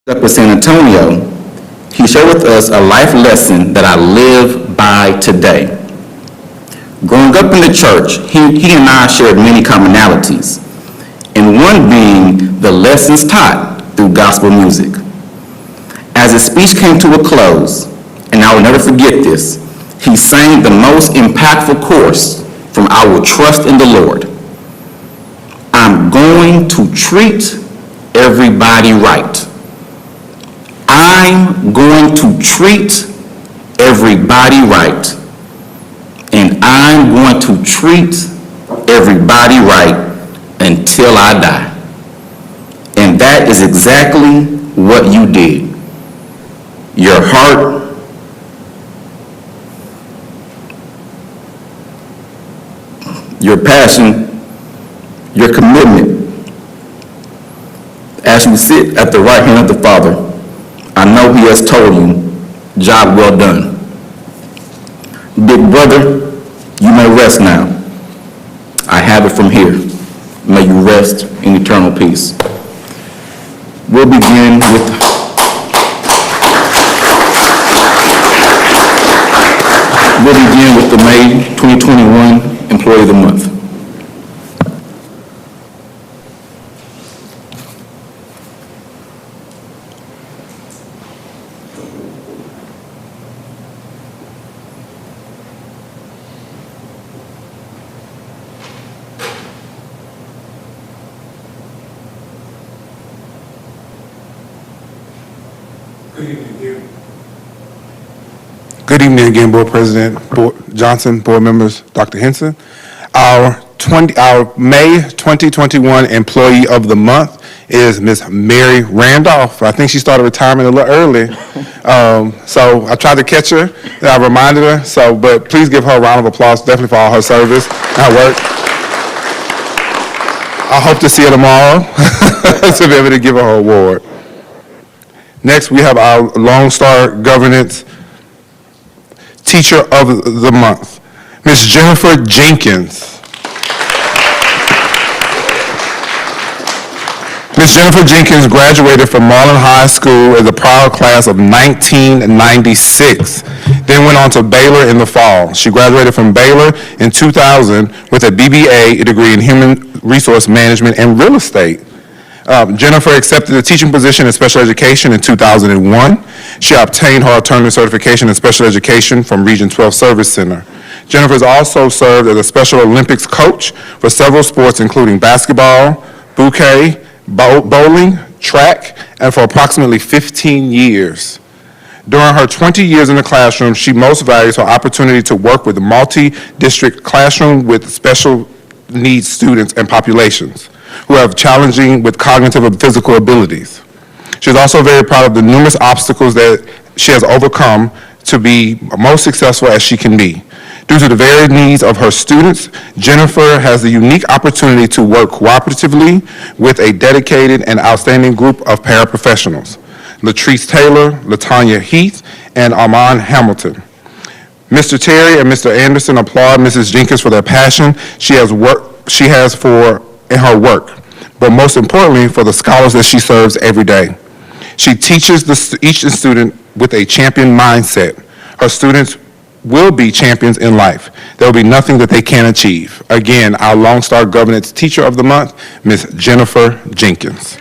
Up in San Antonio, he shared with us a life lesson that I live by today. Growing up in the church, he and I shared many commonalities, and one being the lessons taught through gospel music. As his speech came to a close, and I will never forget this, he sang the most impactful chorus from I Will Trust in the Lord. I'm going to treat everybody right. I'm going to treat everybody right. And I'm going to treat everybody right until I die. And that is exactly what you did. Your heart, your passion, your commitment. As you sit at the right hand of the Father, I know he has told you, job well done. Big brother, you may rest now. I have it from here. May you rest in eternal peace. We'll begin with the May 2021 Employee of the Month. Good evening again, Board President Johnson, board members, Dr. Henson. Our May 2021 Employee of the Month is Ms. Mary Randolph. I think she started retirement a little early. So I tried to catch her, and I reminded her, but please give her a round of applause, definitely for all her service and her work. I hope to see her tomorrow to be able to give her her award. Next, we have our Lone Star Governance Teacher of the Month, Ms. Jennifer Jenkins. Ms. Jennifer Jenkins graduated from Marlin High School as a proud class of 1996, then went on to Baylor in the fall. She graduated from Baylor in 2000 with a BBA degree in Human Resource Management and Real Estate. Jennifer accepted a teaching position in special education in 2001. She obtained her alternative certification in special education from Region 12 Service Center. Jennifer has also served as a Special Olympics coach for several sports, including basketball, bouquet, bowling, track, and for approximately 15 years. During her 20 years in the classroom, she most values her opportunity to work with a multi-district classroom with special needs students and populations who have challenging with cognitive and physical abilities. She is also very proud of the numerous obstacles that she has overcome to be most successful as she can be. Due to the varied needs of her students, Jennifer has the unique opportunity to work cooperatively with a dedicated and outstanding group of paraprofessionals, Latrice Taylor, Latanya Heath, and Armand Hamilton. Mr. Terry and Mr. Anderson applaud Mrs. Jenkins for their passion she has in her work, but most importantly for the scholars that she serves every day. She teaches each student with a champion mindset. Her students will be champions in life. There will be nothing that they can't achieve. Again, our Lone Star Governance Teacher of the Month, Ms. Jennifer Jenkins.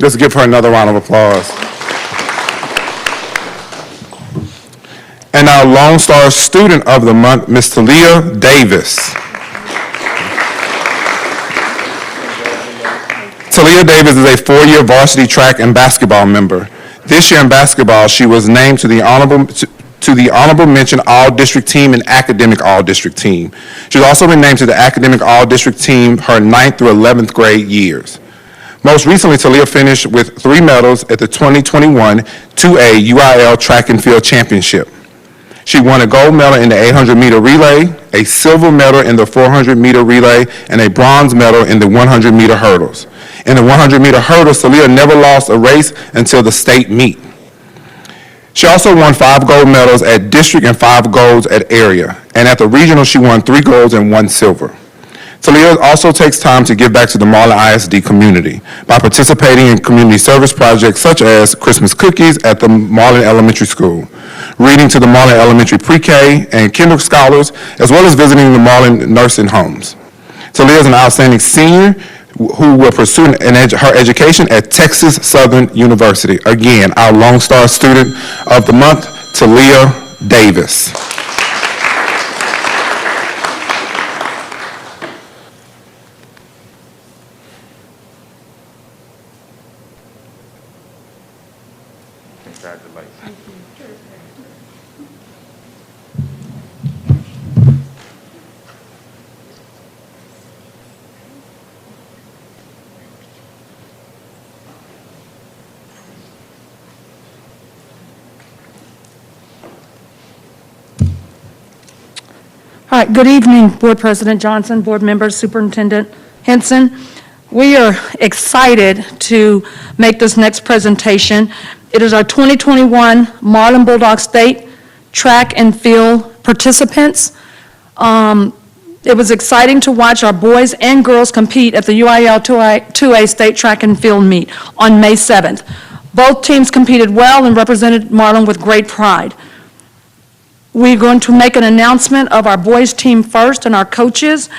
Let's give her another round of applause. And our Lone Star Student of the Month, Ms. Talia Davis. Talia Davis is a four-year varsity track and basketball member. This year in basketball, she was named to the Honorable Mention All-District Team and Academic All-District Team. She's also been named to the Academic All-District Team her 9th through 11th grade years. Most recently, Talia finished with 3 medals at the 2021 2A UIL Track and Field Championship. She won a gold medal in the 800-meter relay, a silver medal in the 400-meter relay, and a bronze medal in the 100-meter hurdles. In the 100-meter hurdles, Talia never lost a race until the state meet. She also won 5 gold medals at district and 5 golds at area. And at the regional, she won 3 golds and 1 silver. Talia also takes time to give back to the Marlin ISD community by participating in community service projects such as Christmas cookies at the Marlin Elementary School, reading to the Marlin Elementary Pre-K and Kinder scholars, as well as visiting the Marlin nursing homes. Talia is an outstanding senior who will pursue her education at Texas Southern University. Again, our Lone Star Student of the Month, Talia Davis. All right, good evening, Board President Johnson, Board members, Superintendent Henson. We are excited to make this next presentation. It is our 2021 Marlin Bulldog State Track and Field participants. It was exciting to watch our boys and girls compete at the UIL 2A State Track and Field meet on May 7th. Both teams competed well and represented Marlin with great pride. We're going to make an announcement of our boys team first and our coaches,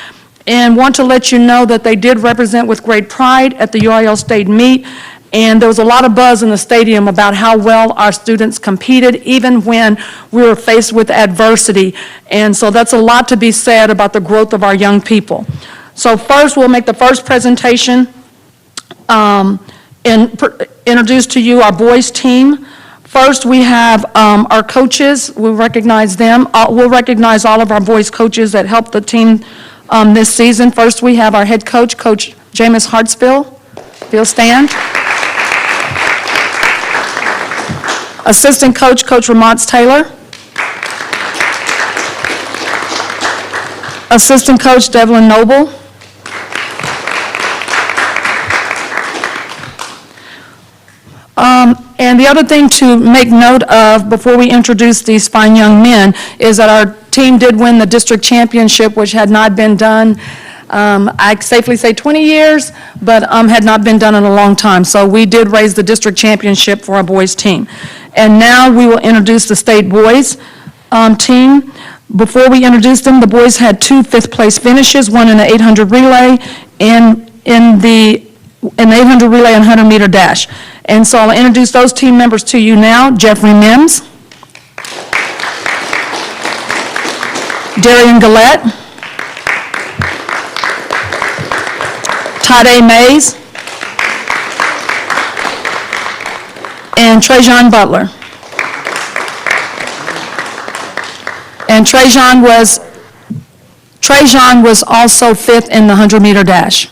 and want to let you know that they did represent with great pride at the UIL State meet, and there was a lot of buzz in the stadium about how well our students competed, even when we were faced with adversity. And so that's a lot to be said about the growth of our young people. So first, we'll make the first presentation and introduce to you our boys team. First, we have our coaches. We'll recognize them. We'll recognize all of our boys' coaches that helped the team this season. First, we have our head coach, Coach Jameis Hartsville. If you'll stand. Assistant coach, Coach Ramont Taylor. Assistant coach, Devlin Noble. And the other thing to make note of before we introduce these fine young men is that our team did win the district championship, which had not been done, I safely say 20 years, but had not been done in a long time. So we did raise the district championship for our boys team. And now we will introduce the state boys team. Before we introduce them, the boys had 2 fifth-place finishes, one in the 800 relay and in the 800 relay and 100-meter dash. And so I'll introduce those team members to you now. Jeffrey Mims, Darian Gillette, Tade Mays, and Trajan Butler. And Trajan was also 5th in the 100-meter dash.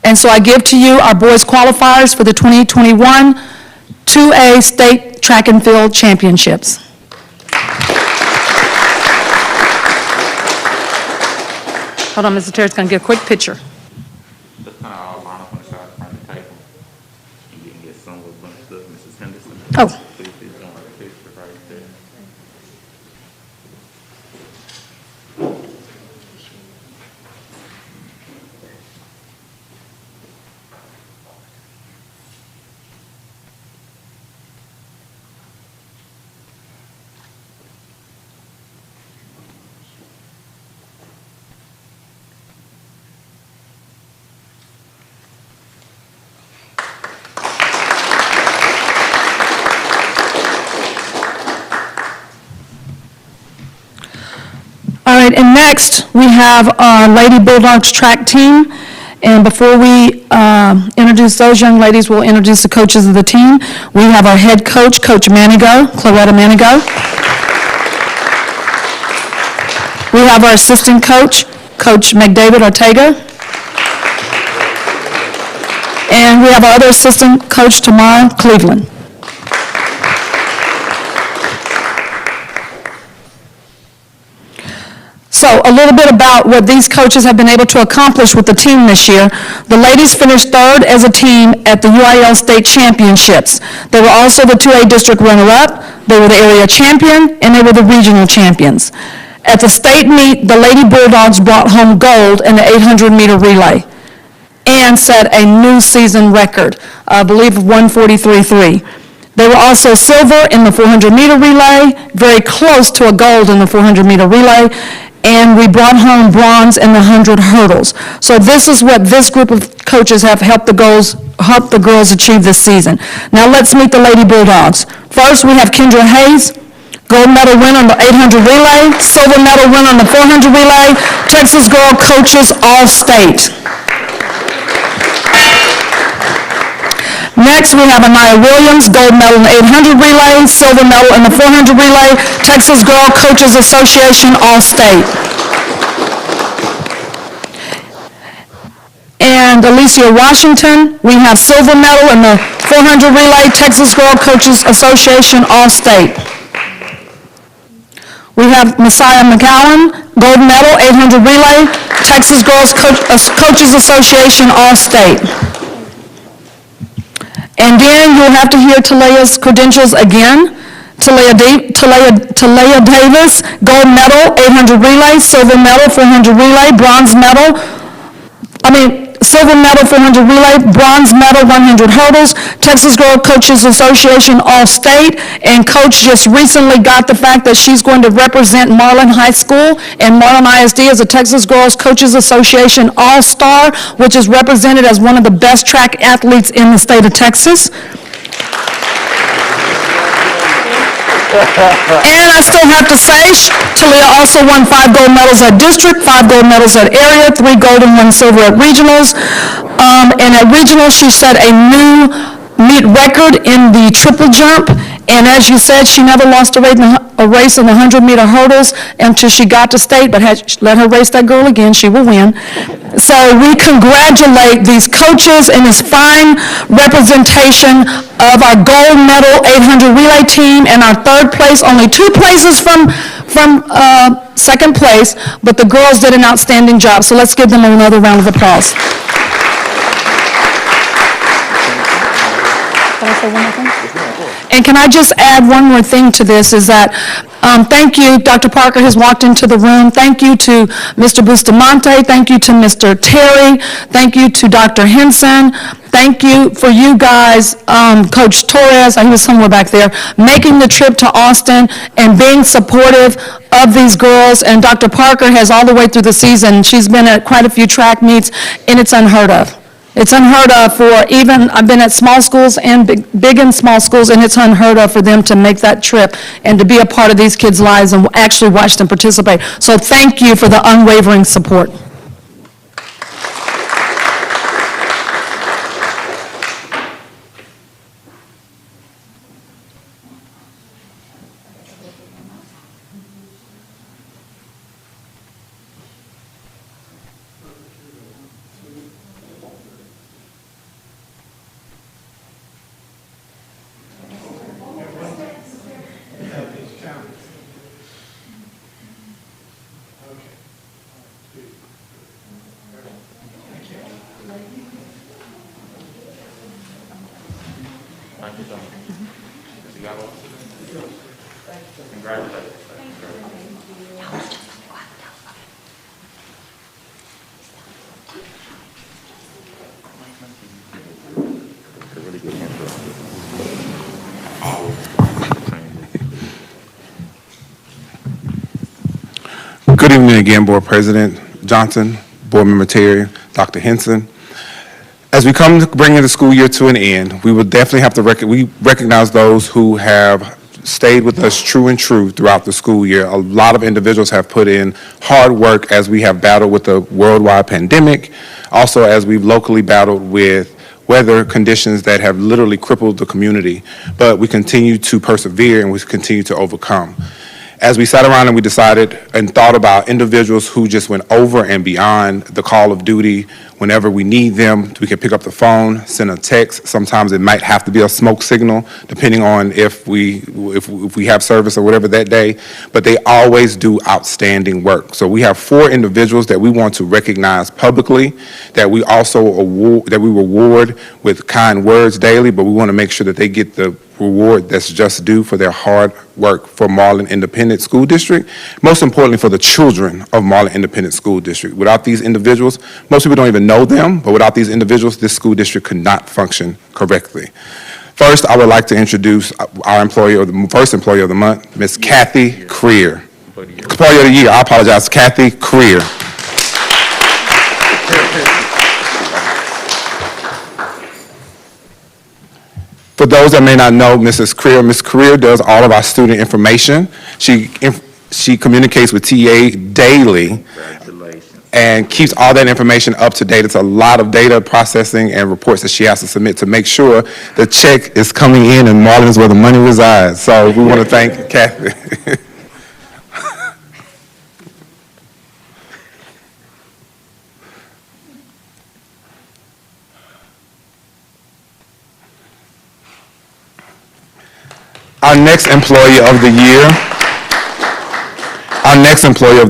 And so I give to you our boys qualifiers for the 2021 2A State Track and Field Championships. Hold on, Mr. Terry's going to get a quick picture. Just kind of all line up on the side of the table. You can get some with a bunch of stuff, Mrs. Henderson. Oh. Please don't have a picture right there. All right, and next we have our Lady Bulldogs track team. And before we introduce those young ladies, we'll introduce the coaches of the team. We have our head coach, Coach Manigo, Claretta Manigo. We have our assistant coach, Coach McDavid Ortega. And we have our other assistant coach, Tamara Cleveland. So So a little bit about what these coaches have been able to accomplish with the team this year. The ladies finished third as a team at the UIL State Championships. They were also the 2A district runner-up, they were the area champion, and they were the regional champions. At the state meet, the Lady Bulldogs brought home gold in the 800-meter relay and set a new season record, I believe of 143.3. They were also silver in the 400-meter relay, very close to a gold in the 400-meter relay, and we brought home bronze in the 100 hurdles. So this is what this group of coaches have helped the girls achieve this season. Now let's meet the Lady Bulldogs. First, we have Kendra Hayes, gold medal winner on the 800 relay, silver medal winner on the 400 relay, Texas Girl Coaches All-State. Next, we have Anaya Williams, gold medal in the 800 relay, silver medal in the 400 relay, Texas Girl Coaches Association All-State. And Alicia Washington, we have silver medal in the 400 relay, Texas Girl Coaches Association All-State. We have Messiah McCowan, gold medal, 800 relay, Texas Girls Coaches Association All-State. And then you'll have to hear Talea's credentials again. Talea Davis, gold medal, 800 relay, silver medal, 400 relay, silver medal, 400 relay, bronze medal, 100 hurdles, Texas Girl Coaches Association All-State, and Coach just recently got the fact that she's going to represent Marlin High School and Marlin ISD as a Texas Girls Coaches Association All-Star, which is represented as one of the best track athletes in the state of Texas. And I still have to say, Talia also won 5 gold medals at district, 5 gold medals at area, 3 gold and 1 silver at regionals. And at regionals, she set a new meet record in the triple jump. And as you said, she never lost a race in the 100-meter hurdles until she got to state, but let her race that girl again, she will win. So we congratulate these coaches and this fine representation of our gold medal 800 relay team and our third place, only 2 places from second place, but the girls did an outstanding job. So let's give them another round of applause. Can I say one more thing? And can I just add one more thing to this, is that thank you, Dr. Parker has walked into the room. Thank you to Mr. Bustamante. Thank you to Mr. Terry. Thank you to Dr. Henson. Thank you for you guys, Coach Torres, he was somewhere back there, making the trip to Austin and being supportive of these girls. And Dr. Parker has all the way through the season, she's been at quite a few track meets, and it's unheard of. It's unheard of for even, I've been at small schools and big and small schools, and it's unheard of for them to make that trip and to be a part of these kids' lives and actually watch them participate. So thank you for the unwavering support. Good evening again, Board President Johnson, Board Member Terry, Dr. Henson. As we come to bringing the school year to an end, we will definitely have to recognize those who have stayed with us true and true throughout the school year. A lot of individuals have put in hard work as we have battled with the worldwide pandemic, also as we've locally battled with weather conditions that have literally crippled the community. But we continue to persevere and we continue to overcome. As we sat around and we decided and thought about individuals who just went over and beyond the call of duty, whenever we need them, we can pick up the phone, send a text. Sometimes it might have to be a smoke signal, depending on if we have service or whatever that day. But they always do outstanding work. So we have 4 individuals that we want to recognize publicly, that we also reward with kind words daily, but we want to make sure that they get the reward that's just due for their hard work for Marlin Independent School District, most importantly for the children of Marlin Independent School District. Without these individuals, most people don't even know them, but without these individuals, this school district could not function correctly. First, I would like to introduce our first employee of the month, Ms. Kathy Creer. Employee of the year, I apologize, Kathy Creer. For those that may not know Mrs. Creer, Ms. Creer does all of our student information. She communicates with TA daily and keeps all that information up to date. It's a lot of data processing and reports that she has to submit to make sure the check is coming in and Marlin is where the money resides. So we want to thank Kathy. Our next employee of the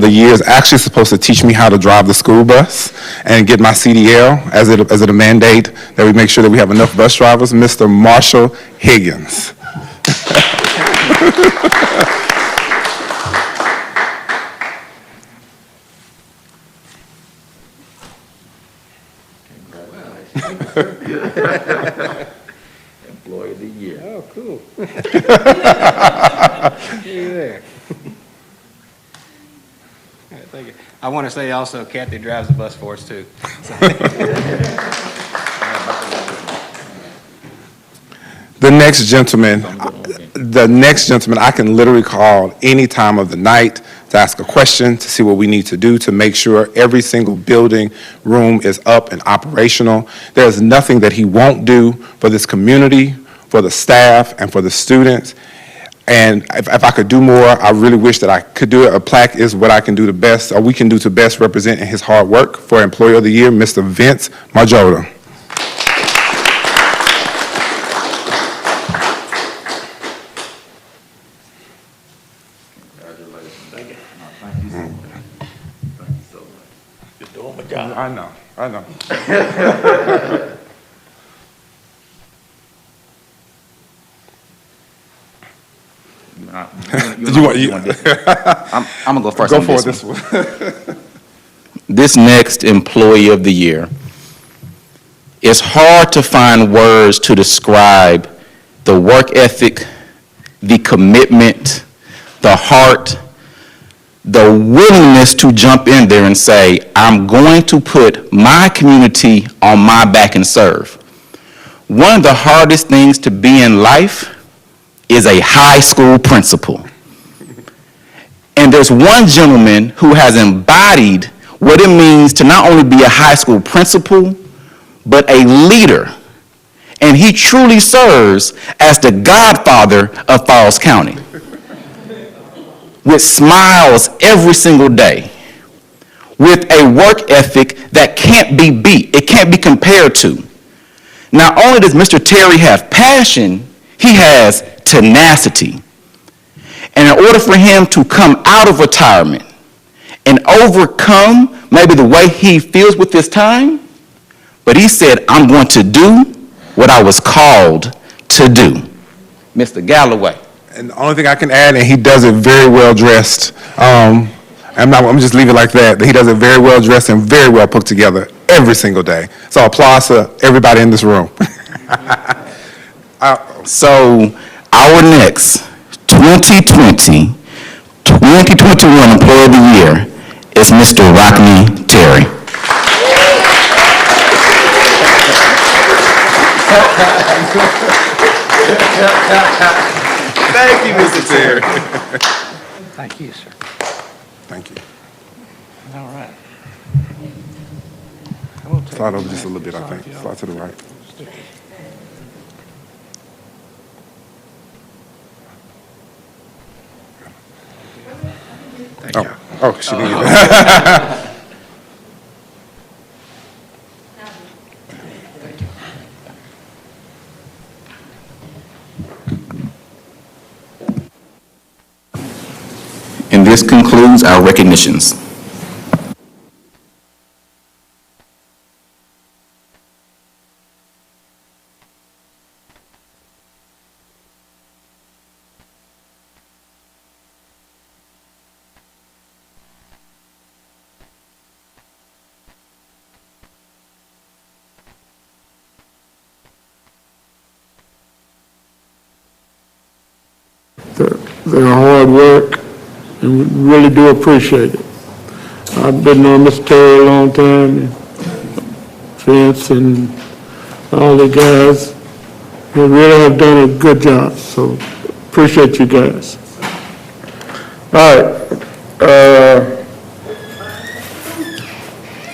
year is actually supposed to teach me how to drive the school bus and get my CDL as it a mandate that we make sure that we have enough bus drivers, Mr. Marshall Higgins. Employee of the year. Oh, cool. there. All right, thank you. I want to say also Kathy drives the bus for us too. The next gentleman I can literally call any time of the night to ask a question, to see what we need to do to make sure every single building room is up and operational. There's nothing that he won't do for this community, for the staff, and for the students. And if I could do more, I really wish that I could do it. A plaque is what I can do the best, or we can do to best represent his hard work. For Employee of the Year, Mr. Vince Marjota. I know. I'm gonna go first. Go on for this this one. one. This next Employee of the Year, it's hard to find words to describe the work ethic, the commitment, the heart, the willingness to jump in there and say, I'm going to put my community on my back and serve. One of the hardest things to be in life is a high school principal. And there's one gentleman who has embodied what it means to not only be a high school principal, but a leader. And he truly serves as the godfather of Falls County, with smiles every single day, with a work ethic that can't be beat, it can't be compared to. Not only does Mr. Terry have passion, he has tenacity. And in order for him to come out of retirement and overcome maybe the way he feels with his time, but he said, I'm going to do what I was called to do. Mr. Galloway. And the only thing I can add, and he does it very well dressed. I'm just leave it like that. He does it very well dressed and very well put together every single day. So applause to everybody in this room. So our next 2020-2021 Employee of the Year is Mr. Rockney Terry. Thank you, Mr. Terry. Thank you, sir. Thank you. All right. Slide over just a little bit, I think. Slide to the right. Oh, she needs it. And this concludes our recognitions. Their hard work, and we really do appreciate it. I've been on Mr. Terry a long time, and Vince and all the guys, they really have done a good job, so appreciate you guys. All right,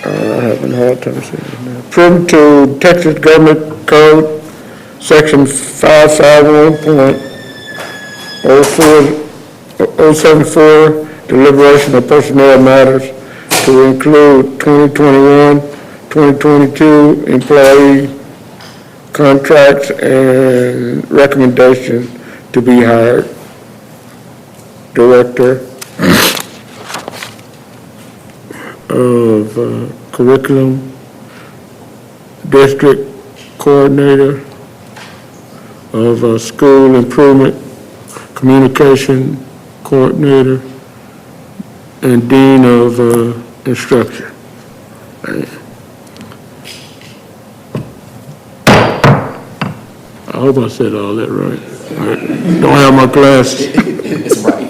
I haven't had time to say that now. Prudent to Texas Government Code, Section 551.074, deliberation of personnel matters to include 2021, 2022 employee contracts and recommendation to be hired. Director of Curriculum, District Coordinator of School Improvement, Communication Coordinator, and Dean of Instruction. I hope I said all that right. I don't have my glasses. It's right.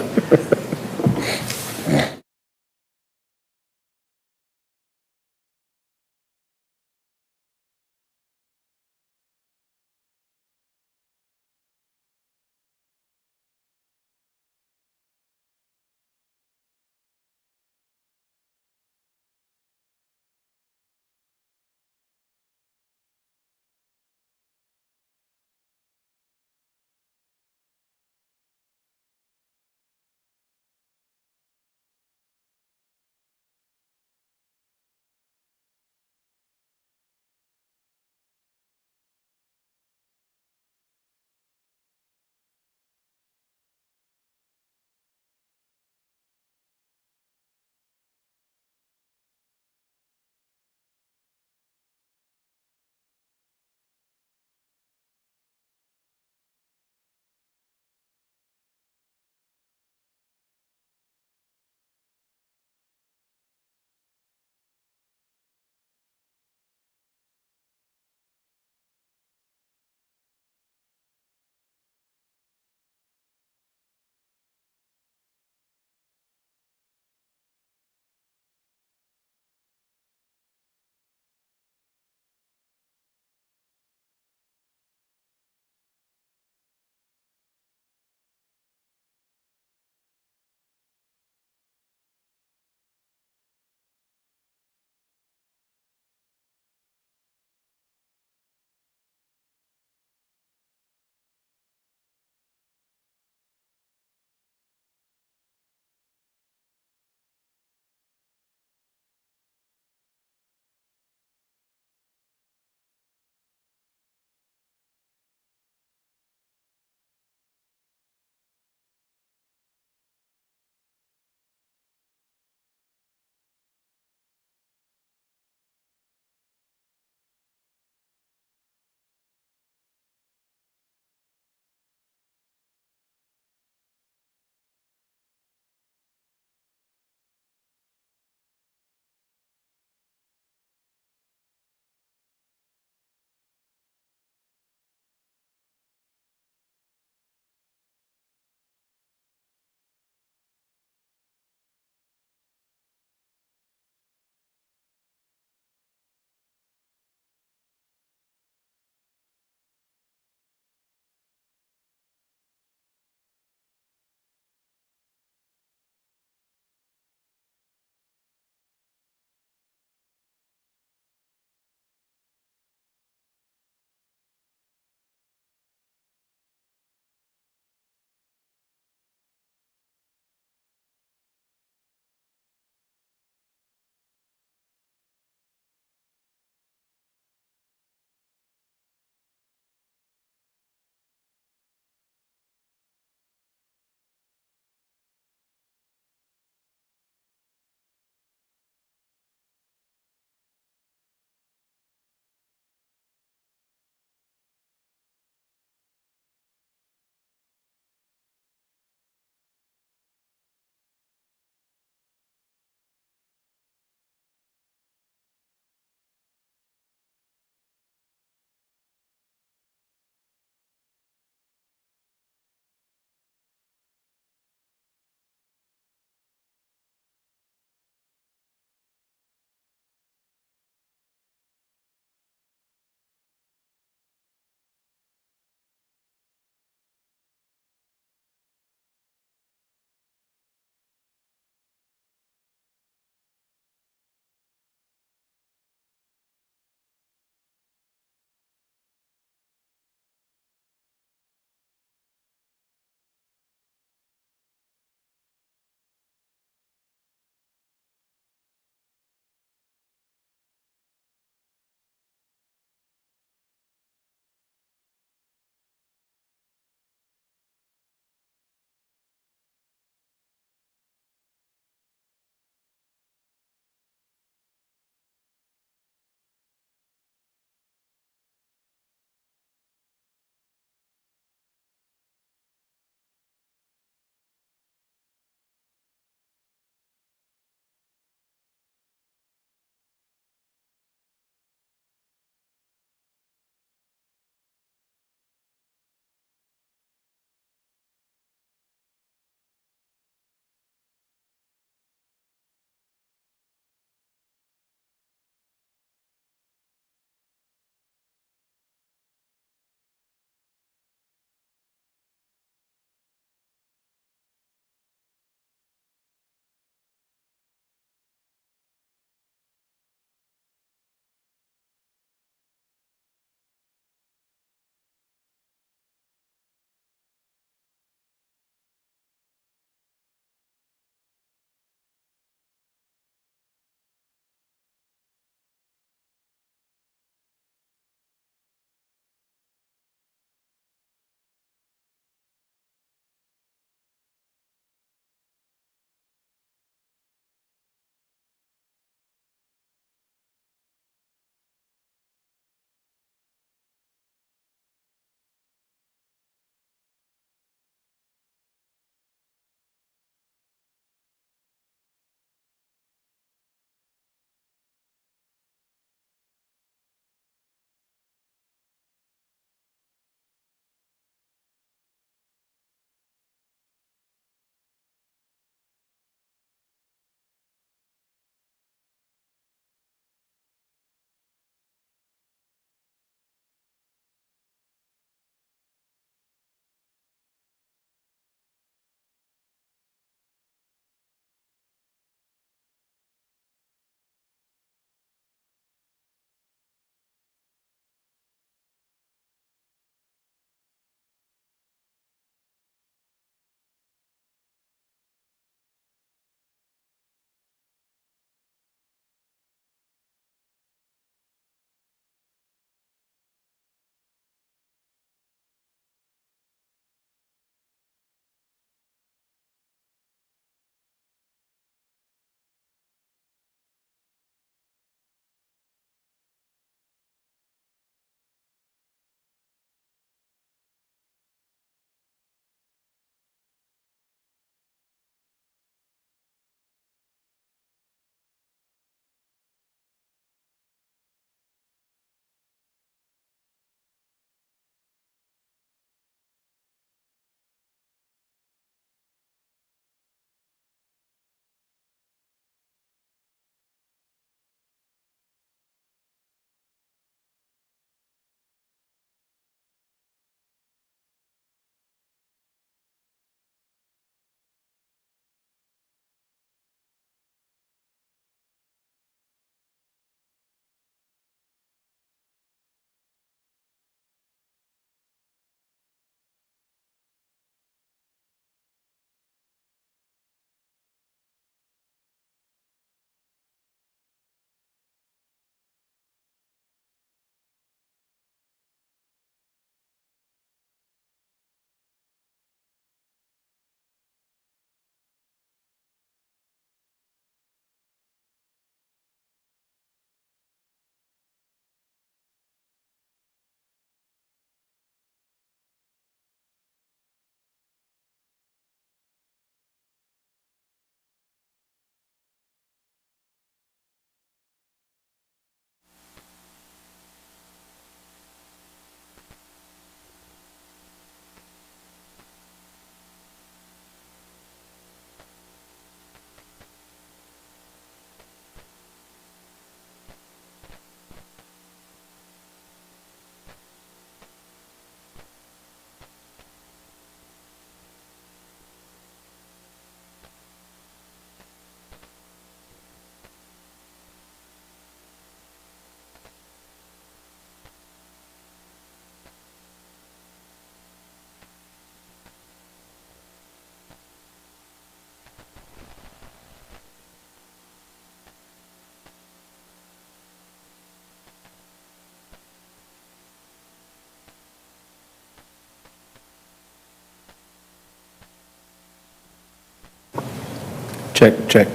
Check, check.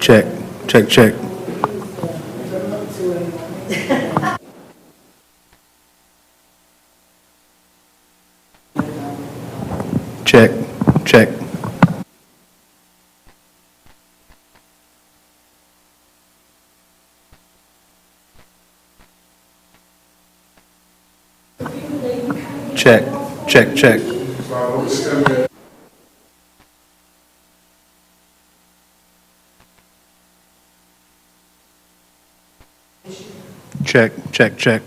Check, check, check. Check, check. Check, check, check. Check, check, check.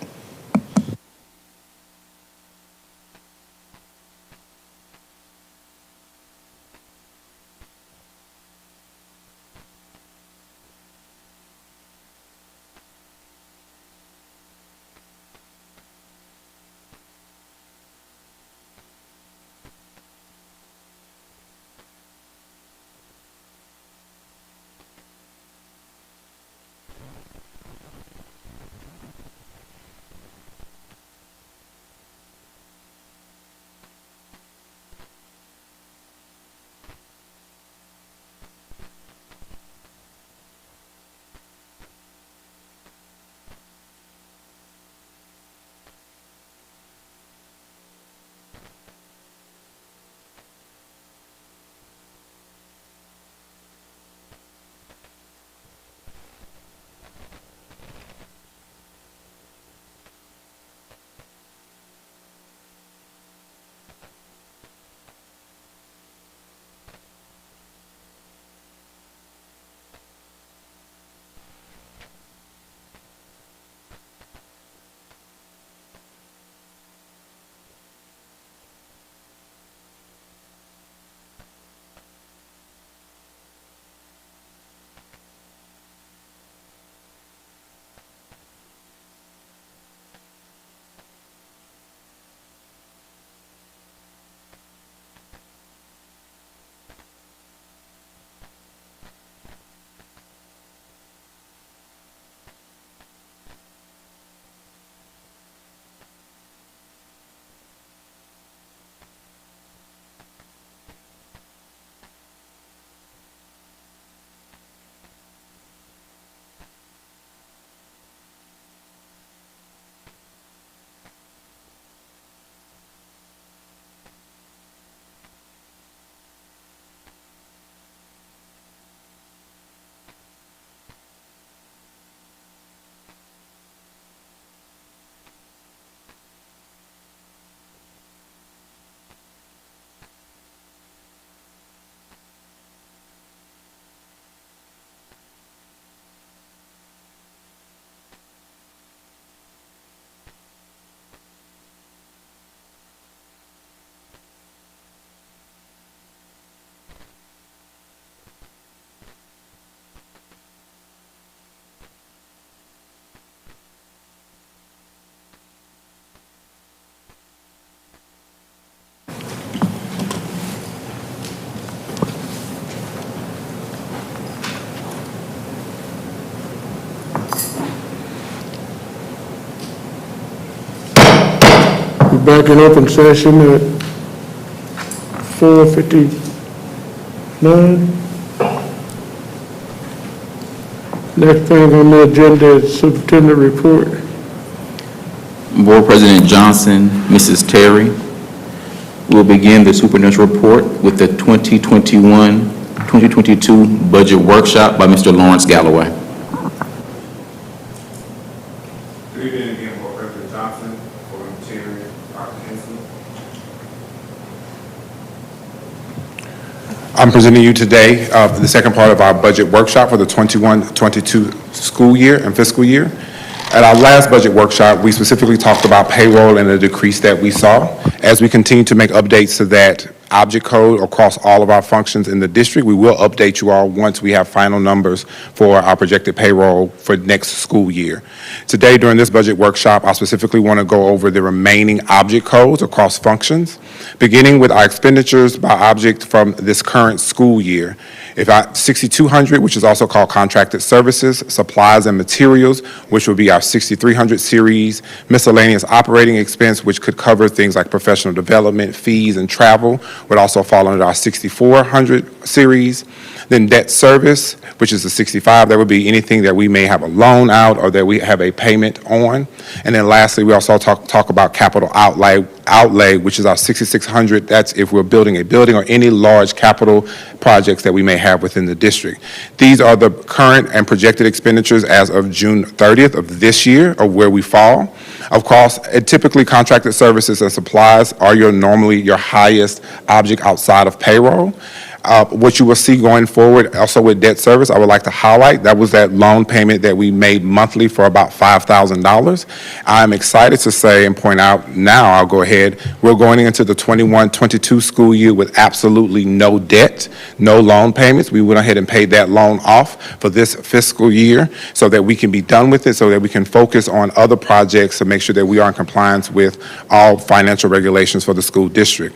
We're back in open session at 4:59. Next thing on the agenda is superintendent report. Board President Johnson, Mrs. Terry, will begin the superintendent's report with the 2021-2022 budget workshop by Mr. Lawrence Galloway. Good evening again, Board President Johnson, Board Terry, Dr. Henson. I'm presenting you today the second part of our budget workshop for the 21-22 school year and fiscal year. At our last budget workshop, we specifically talked about payroll and the decrease that we saw. As we continue to make updates to that object code across all of our functions in the district, we will update you all once we have final numbers for our projected payroll for next school year. Today, during this budget workshop, I specifically want to go over the remaining object codes across functions, beginning with our expenditures by object from this current school year. If 6200, which is also called contracted services, supplies and materials, which would be our 6300 series, miscellaneous operating expense, which could cover things like professional development, fees, and travel, would also fall under our 6400 series. Then debt service, which is the 65, that would be anything that we may have a loan out or that we have a payment on. And then lastly, we also talk about capital outlay, which is our 6600. That's if we're building a building or any large capital projects that we may have within the district. These are the current and projected expenditures as of June 30th of this year, or where we fall. Of course, typically contracted services and supplies are normally your highest object outside of payroll. What you will see going forward, also with debt service, I would like to highlight, that was that loan payment that we made monthly for about $5,000. I'm excited to say and point out now, I'll go ahead, we're going into the 21-22 school year with absolutely no debt, no loan payments. We went ahead and paid that loan off for this fiscal year so that we can be done with it, so that we can focus on other projects to make sure that we are in compliance with all financial regulations for the school district.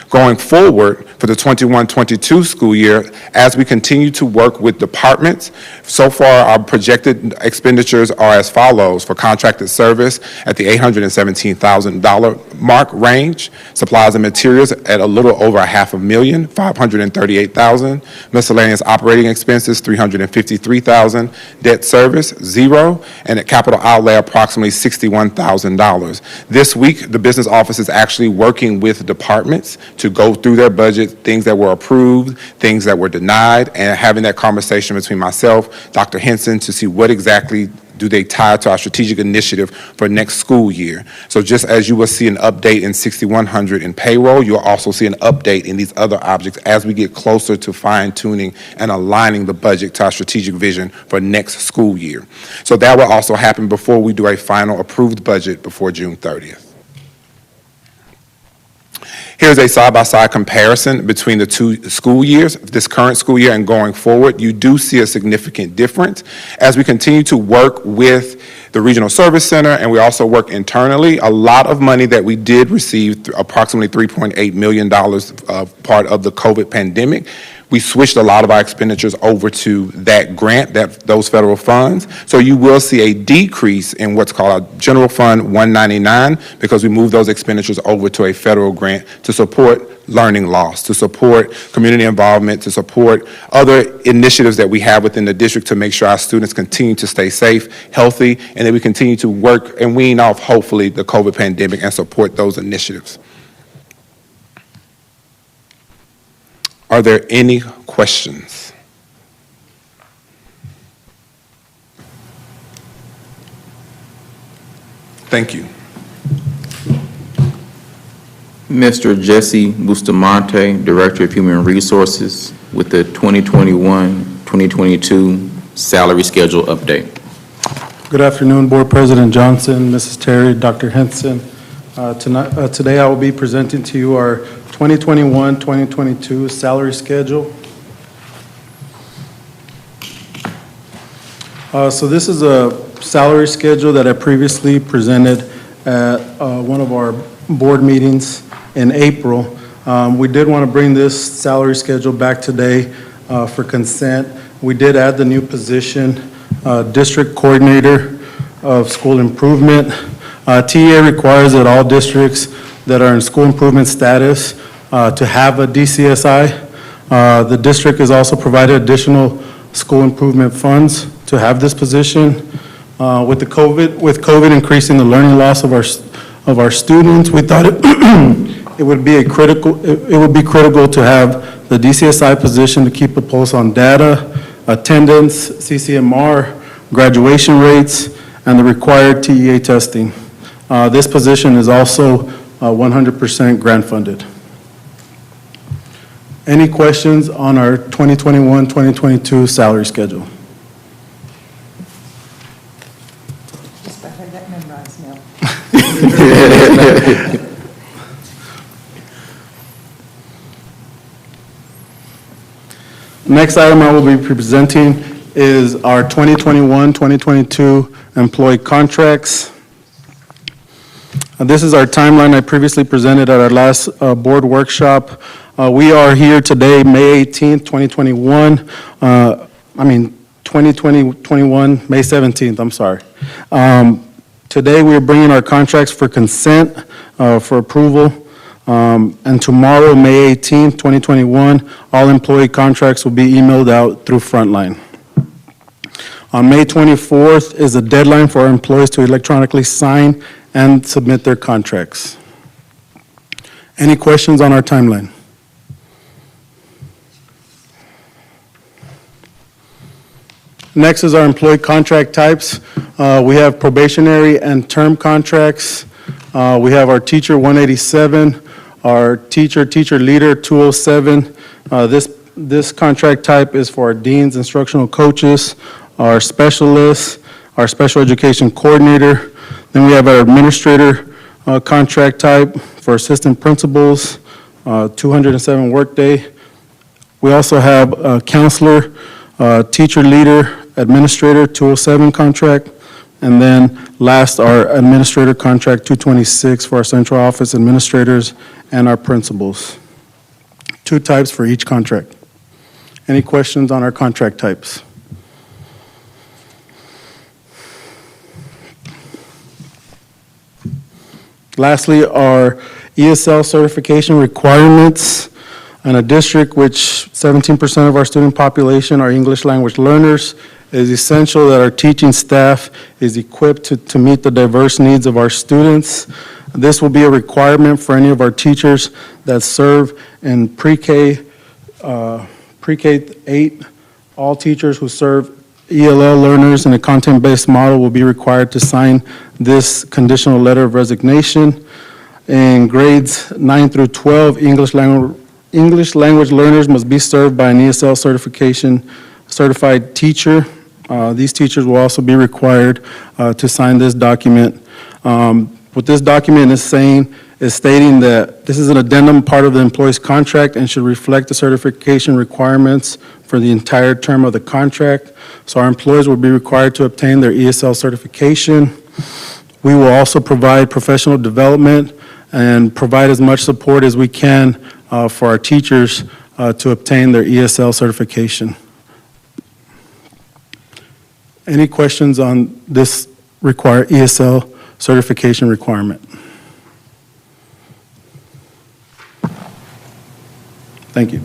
Going forward for the 21-22 school year, as we continue to work with departments, so far our projected expenditures are as follows: for contracted service at the $817,000 mark range, supplies and materials at a little over $500,000, $538,000, miscellaneous operating expenses $353,000, debt service $0, and at capital outlay approximately $61,000. This week, the business office is actually working with departments to go through their budget, things that were approved, things that were denied, and having that conversation between myself, Dr. Henson, to see what exactly do they tie to our strategic initiative for next school year. So just as you will see an update in 6100 in payroll, you'll also see an update in these other objects as we get closer to fine-tuning and aligning the budget to our strategic vision for next school year. So that will also happen before we do a final approved budget before June 30th. Here's a side-by-side comparison between the two school years, this current school year and going forward. You do see a significant difference. As we continue to work with the Regional Service Center and we also work internally, a lot of money that we did receive, approximately $3.8 million part of the COVID pandemic, we switched a lot of our expenditures over to that grant, those federal funds. So you will see a decrease in what's called our General Fund 199 because we moved those expenditures over to a federal grant to support learning loss, to support community involvement, to support other initiatives that we have within the district to make sure our students continue to stay safe, healthy, and that we continue to work and wean off, hopefully, the COVID pandemic and support those initiatives. Are there any questions? Thank you. Mr. Jesse Bustamante, Director of Human Resources, with the 2021-2022 salary schedule update. Good afternoon, Board President Johnson, Mrs. Terry, Dr. Henson. Today I will be presenting to you our 2021-2022 salary schedule. So this is a salary schedule that I previously presented at one of our board meetings in April. We did want to bring this salary schedule back today for consent. We did add the new position, District Coordinator of School Improvement. TEA requires that all districts that are in school improvement status to have a DCSI. The district has also provided additional school improvement funds to have this position. With COVID increasing the learning loss of our students, we thought it would be critical to have the DCSI position to keep a pulse on data, attendance, CCMR, graduation rates, and the required TEA testing. This position is also 100% grant funded. Any questions on our 2021-2022 salary schedule? Just I had that memorized now. Next item I will be presenting is our 2021-2022 employee contracts. This is our timeline I previously presented at our last board workshop. We are here today, May 18th, 2021. 2021, May 17th, I'm sorry. Today, we are bringing our contracts for consent for approval. And tomorrow, May 18th, 2021, all employee contracts will be emailed out through Frontline. On May 24th is the deadline for our employees to electronically sign and submit their contracts. Any questions on our timeline? Next is our employee contract types. We have probationary and term contracts. We have our teacher 187, our teacher leader 207. This contract type is for our deans, instructional coaches, our specialists, our special education coordinator. Then we have our administrator contract type for assistant principals, 207 workday. We also have counselor, teacher leader, administrator 207 contract. And then last, our administrator contract 226 for our central office administrators and our principals. 2 types for each contract. Any questions on our contract types? Lastly, our ESL certification requirements. In a district which 17% of our student population are English language learners, it is essential that our teaching staff is equipped to meet the diverse needs of our students. This will be a requirement for any of our teachers that serve in pre-K 8. All teachers who serve ELL learners in a content-based model will be required to sign this conditional letter of resignation. In grades 9 through 12, English language learners must be served by an ESL certified teacher. These teachers will also be required to sign this document. What this document is stating that this is an addendum part of the employee's contract and should reflect the certification requirements for the entire term of the contract. So our employees will be required to obtain their ESL certification. We will also provide professional development and provide as much support as we can for our teachers to obtain their ESL certification. Any questions on this ESL certification requirement? Thank you.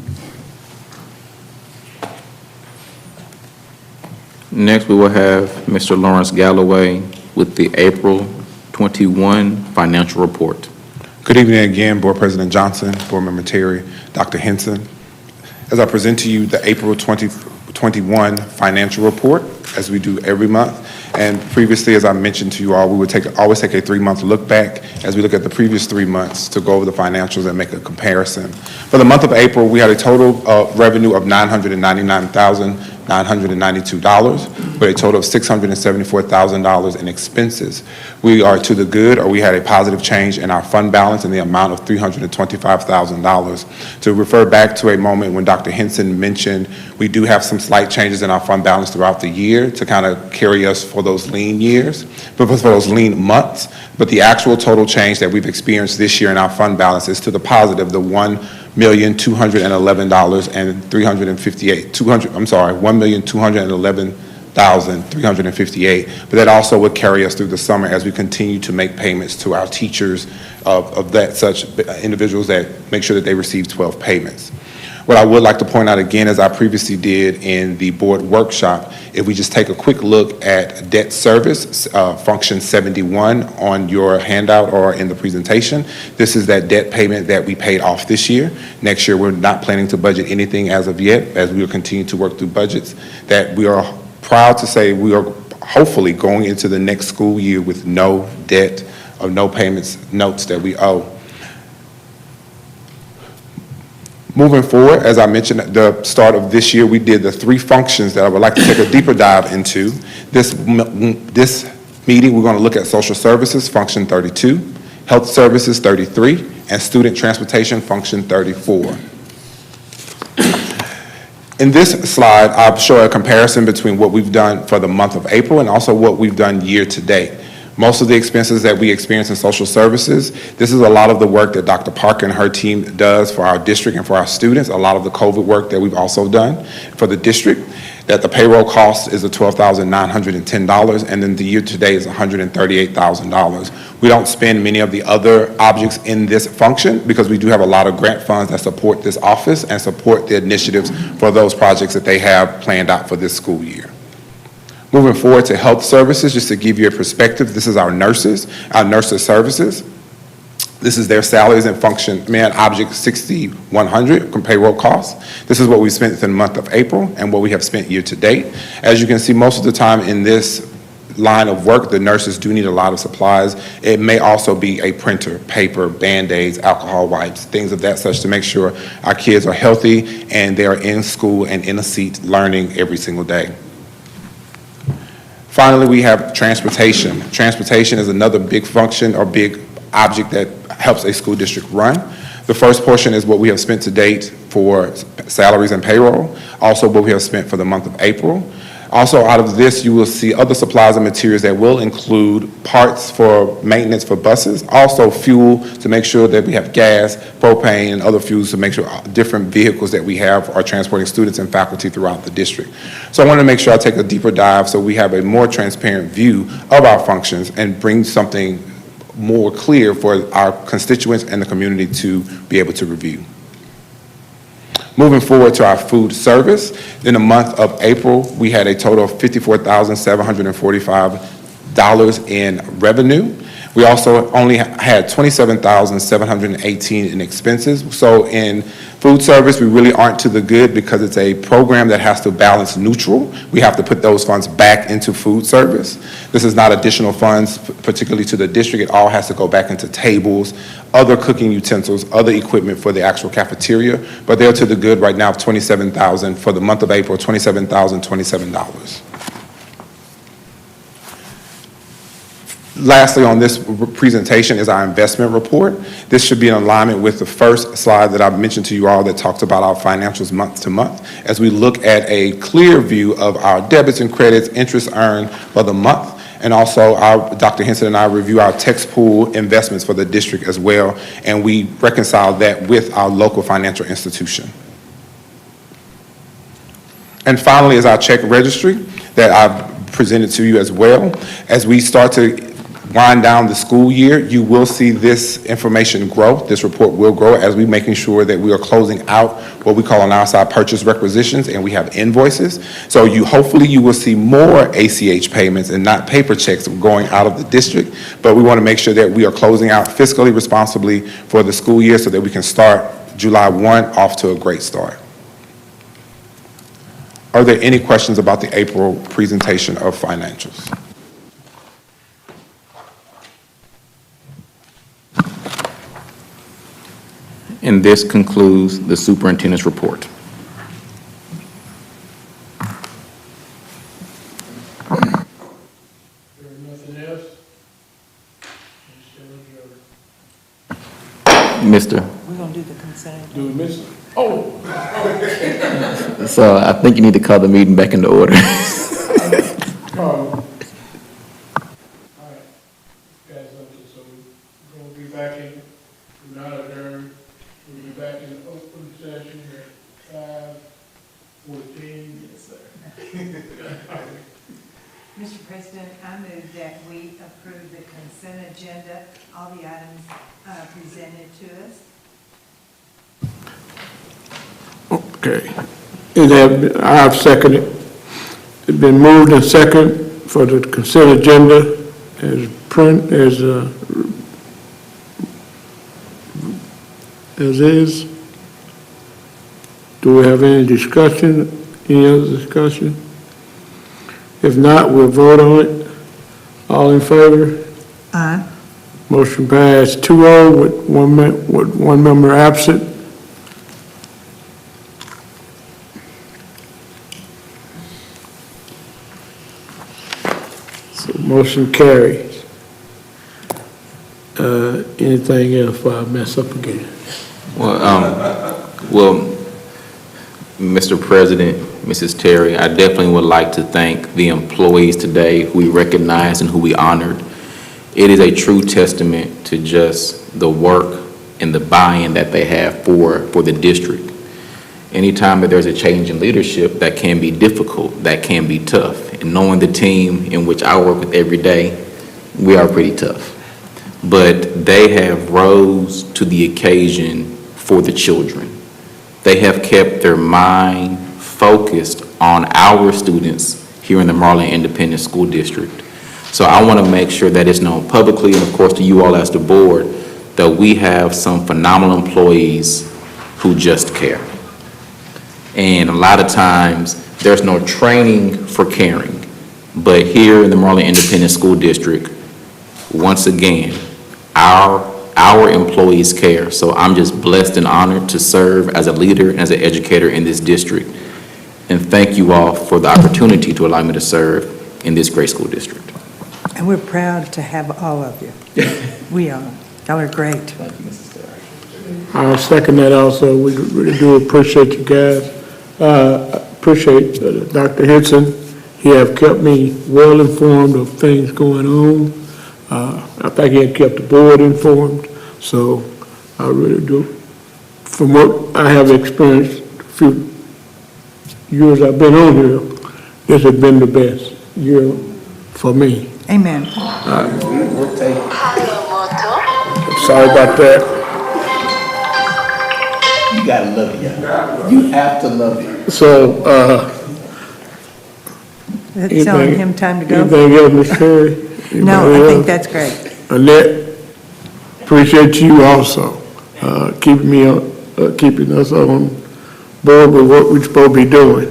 Next, we will have Mr. Lawrence Galloway with the April 21 financial report. Good evening again, Board President Johnson, Board Member Terry, Dr. Henson. As I present to you the April 2021 financial report, as we do every month, and previously, as I mentioned to you all, we would always take a 3-month look back as we look at the previous 3 months to go over the financials and make a comparison. For the month of April, we had a total revenue of $999,992, with a total of $674,000 in expenses. We are to the good, or we had a positive change in our fund balance in the amount of $325,000. To refer back to a moment when Dr. Henson mentioned we do have some slight changes in our fund balance throughout the year to kind of carry us for those lean years, but for those lean months. But the actual total change that we've experienced this year in our fund balance is to the positive, the $1,211,358. But that also would carry us through the summer as we continue to make payments to our teachers of that such individuals that make sure that they receive 12 payments. What I would like to point out again, as I previously did in the board workshop, if we just take a quick look at debt service, function 71 on your handout or in the presentation, this is that debt payment that we paid off this year. Next year, we're not planning to budget anything as of yet, as we will continue to work through budgets, that we are proud to say we are hopefully going into the next school year with no debt or no payments notes that we owe. Moving forward, as I mentioned at the start of this year, we did the 3 functions that I would like to take a deeper dive into. This meeting, we're going to look at social services, function 32, health services, 33, and student transportation, function 34. In this slide, I'll show a comparison between what we've done for the month of April and also what we've done year to date. Most of the expenses that we experience in social services, this is a lot of the work that Dr. Parker and her team does for our district and for our students, a lot of the COVID work that we've also done for the district, that the payroll cost is $12,910, and then the year to date is $138,000. We don't spend many of the other objects in this function because we do have a lot of grant funds that support this office and support the initiatives for those projects that they have planned out for this school year. Moving forward to health services, just to give you a perspective, this is our nurses services. This is their salaries and function, object 6100 payroll costs. This is what we spent in the month of April and what we have spent year to date. As you can see, most of the time in this line of work, the nurses do need a lot of supplies. It may also be a printer, paper, Band-Aids, alcohol wipes, things of that such to make sure our kids are healthy and they are in school and in a seat learning every single day. Finally, we have transportation. Transportation is another big function or big object that helps a school district run. The first portion is what we have spent to date for salaries and payroll, also what we have spent for the month of April. Also out of this, you will see other supplies and materials that will include parts for maintenance for buses, also fuel to make sure that we have gas, propane, and other fuels to make sure different vehicles that we have are transporting students and faculty throughout the district. So I want to make sure I take a deeper dive so we have a more transparent view of our functions and bring something more clear for our constituents and the community to be able to review. Moving forward to our food service, in the month of April, we had a total of $54,745 in revenue. We also only had $27,718 in expenses. So in food service, we really aren't to the good because it's a program that has to balance neutral. We have to put those funds back into food service. This is not additional funds, particularly to the district. It all has to go back into tables, other cooking utensils, other equipment for the actual cafeteria. But they're to the good right now of $27,000 for the month of April, $27,027. Lastly, on this presentation is our investment report. This should be in alignment with the first slide that I mentioned to you all that talks about our financials month to month, as we look at a clear view of our debits and credits, interest earned for the month, and also Dr. Henson and I review our text pool investments for the district as well, and we reconcile that with our local financial institution. And finally is our check registry that I've presented to you as well. As we start to wind down the school year, you will see this information grow. This report will grow as we're making sure that we are closing out what we call on our side purchase requisitions, and we have invoices. So hopefully you will see more ACH payments and not paper checks going out of the district, but we want to make sure that we are closing out fiscally responsibly for the school year so that we can start July 1 off to a great start. Are there any questions about the April presentation of financials? And this concludes the superintendent's report. There's nothing else? Mr. We're going to do the consent. Do we miss it? Oh, So I think you need to call the meeting back into order. Carl. All right. Guys, so we're going to be back in, we're not adjourned. We'll be back in open session at 5:14. Yes, sir. Mr. President, I move that we approve the consent agenda, all the items presented to us. Okay. I've seconded. It's been moved and second for the consent agenda as is. Do we have any discussion? Any other discussion? If not, we'll vote on it. All in favor? Aye. Motion passed 2-0 with one member absent. So motion carries. Anything else before I mess up again? Well, Mr. President, Mrs. Terry, I definitely would like to thank the employees today who we recognized and who we honored. it is a true testament to just the work and the buy-in that they have for the district. Anytime that there's a change in leadership, that can be difficult, that can be tough. And knowing the team in which I work with every day, we are pretty tough. But they have rose to the occasion for the children. They have kept their mind focused on our students here in the Marlin Independent School District. So I want to make sure that it's known publicly, and of course to you all as the board, that we have some phenomenal employees who just care. And a lot of times, there's no training for caring. But here in the Marlin Independent School District, once again, our employees care. So I'm just blessed and honored to serve as a leader and as an educator in this district. And thank you all for the opportunity to allow me to serve in this great school district. And we're proud to have all of you. We are. Y'all are great. Thank you, Mrs. Starr. I'll second that also. We really do appreciate you guys. Appreciate Dr. Henson. He have kept me well informed of things going on. I think he had kept the board informed, so I really do. From what I have experienced, a few years I've been on here, this has been the best year for me. Amen. Sorry about that. You gotta love it, y'all. You have to love it. So, That's telling him time to go. anything else, Ms. Perry? No, I Anybody think else? that's great. Annette, appreciate you also, keeping us on board with what we're supposed to be doing.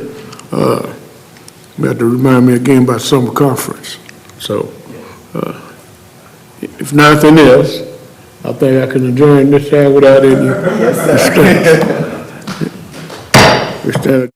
You have to remind me again about summer conference. So, if nothing else, I think I can adjourn this time without any. We stand.